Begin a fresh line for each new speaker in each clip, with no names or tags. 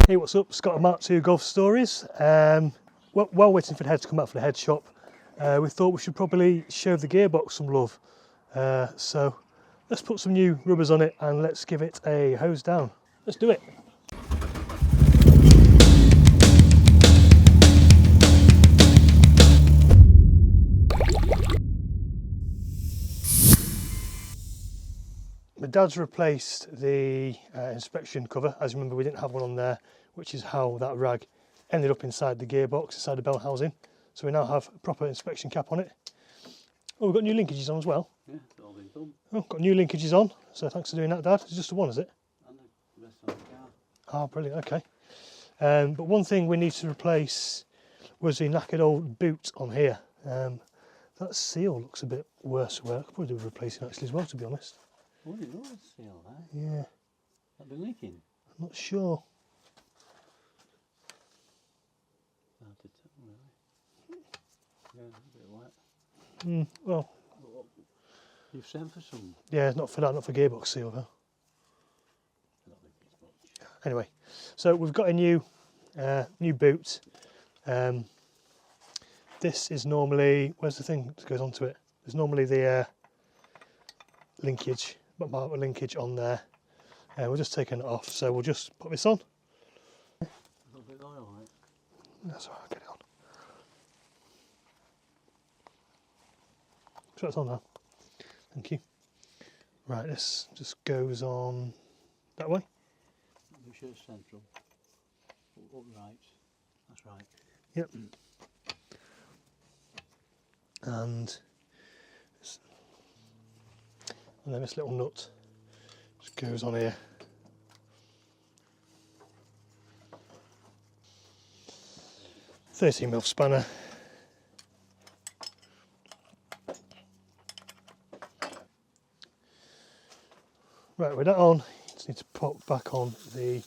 Hey, what's up? Scott and Mark 2 Golf Stories. While waiting for the head to come out for the head shop, we thought we should probably show the gearbox some love. So let's put some new rubbers on it and let's give it a hose down. Let's do it. My dad's replaced the inspection cover. As you remember, we didn't have one on there, which is how that rag ended up inside the gearbox, inside the bell housing. So we now have a proper inspection cap on it. Oh, we've got new linkages on as well.
Yeah, it's all been done.
Oh, got new linkages on. So thanks for doing that, Dad. It's just the one, is it?
And the rest on the car.
Oh, brilliant. Okay. But one thing we need to replace was the knackered old boot on here. That seal looks a bit worse. I could probably do with replacing actually as well, to be honest.
Oh, you know the seal there?
Yeah.
That been leaking?
I'm not sure.
Hard to tell, really. Yeah, a bit wet.
Well,
You've sent for some?
yeah, not for that, not for gearbox seal though.
I don't think it's much.
Anyway, so we've got a new boot. This is normally, where's the thing that goes onto it? There's normally the linkage, linkage on there. We're just taking it off, so we'll just put this on.
A little bit of oil, right?
That's all right, I'll get it on. So it's on now. Thank you. Right, this just goes on that way.
Make sure it's central. Up right. That's right.
Yep. And then this little nut just goes on here. .13mm spanner. Right, with that on, just need to pop back on the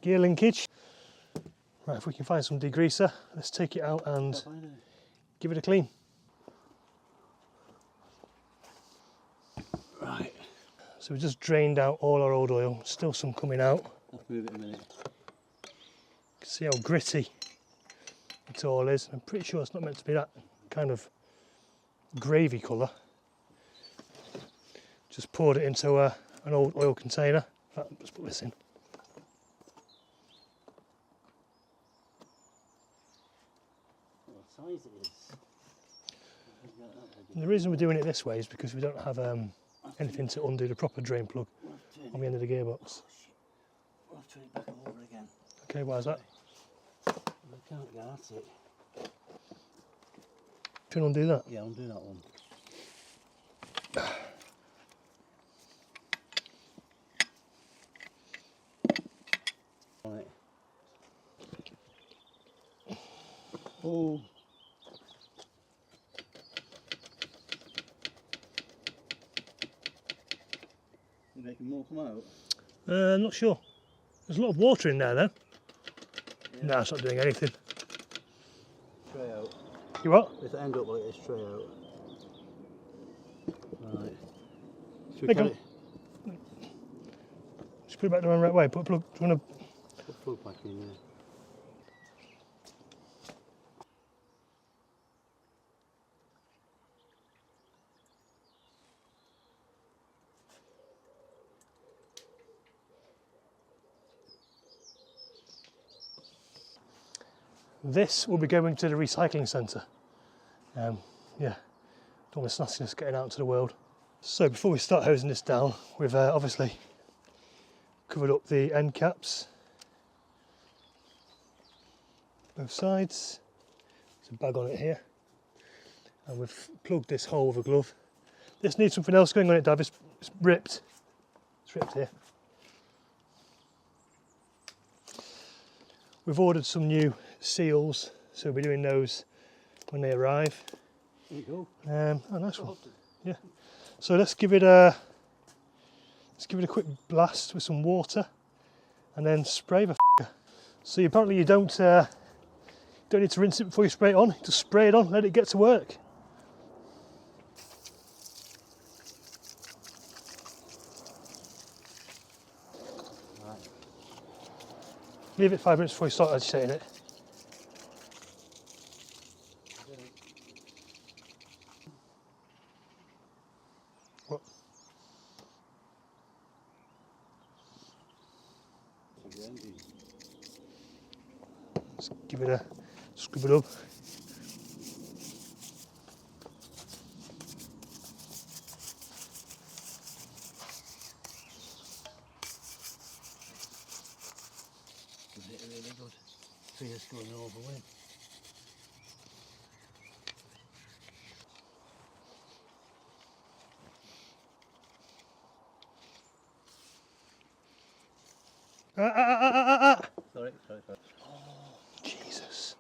gear linkage. Right, if we can find some degreaser, let's take it out and give it a clean.
Right.
So we just drained out all our old oil, still some coming out.
I'll move it a minute.
You can see how gritty it all is. I'm pretty sure it's not meant to be that kind of gravy colour. Just poured it into an old oil container. Right, let's put this in.
What size it is?
And the reason we're doing it this way is because we don't have anything to undo the proper drain plug on the end of the gearbox.
I'll turn it back over again.
Okay, why is that?
I can't get at it.
Can you undo that?
Yeah, I'll do that one. Right. Oh. You making more come out?
I'm not sure. There's a lot of water in there though.
Yeah.
No, it's not doing anything.
Tray out.
You what?
If it end up like this, tray out. Right. Should we
Make
carry
'em. Just put it back the right way. Put a plug. Do you want to?
put the plug back in there?
This will be going to the recycling centre. Yeah, don't want this nastiness getting out into the world. So before we start hosing this down, we've obviously covered up the end caps, both sides. There's a bag on it here, and we've plugged this hole with a glove. This needs something else going on it, Dad. It's ripped. It's ripped here. We've ordered some new seals, so we'll be doing those when they arrive.
There you go.
Oh, nice one. Yeah. So let's give it a quick blast with some water, and then spray the f***er. So apparently you don't need to rinse it before you spray it on. Just spray it on, let it get to work. Leave it 5 minutes before you start agitating it. What? Let's give it a scrub it up.
Really good. Fierce going over with. Sorry.
Jesus.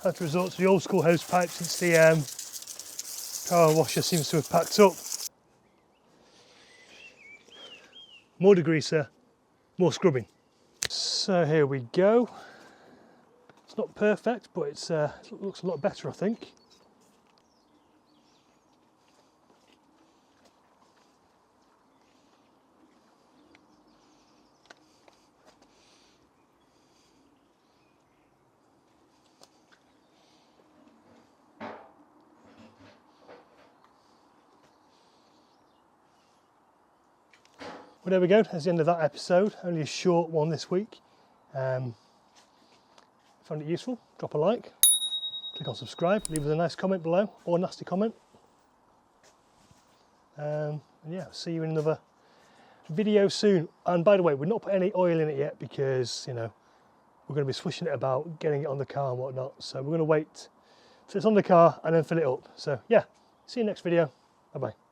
Had to resort to the old school hose pipe since the power washer seems to have packed up. More degreaser, more scrubbing. So here we go. It's not perfect, but it looks a lot better, I think. Well, there we go. That's the end of that episode. Only a short one this week. Found it useful? Drop a like. Click on subscribe. Leave us a nice comment below, or a nasty comment. And yeah, see you in another video soon. And by the way, we're not putting any oil in it yet because, you know, we're going to be swishing it about, getting it on the car and whatnot. So we're going to wait till it's on the car and then fill it up. So yeah, see you next video. Bye bye.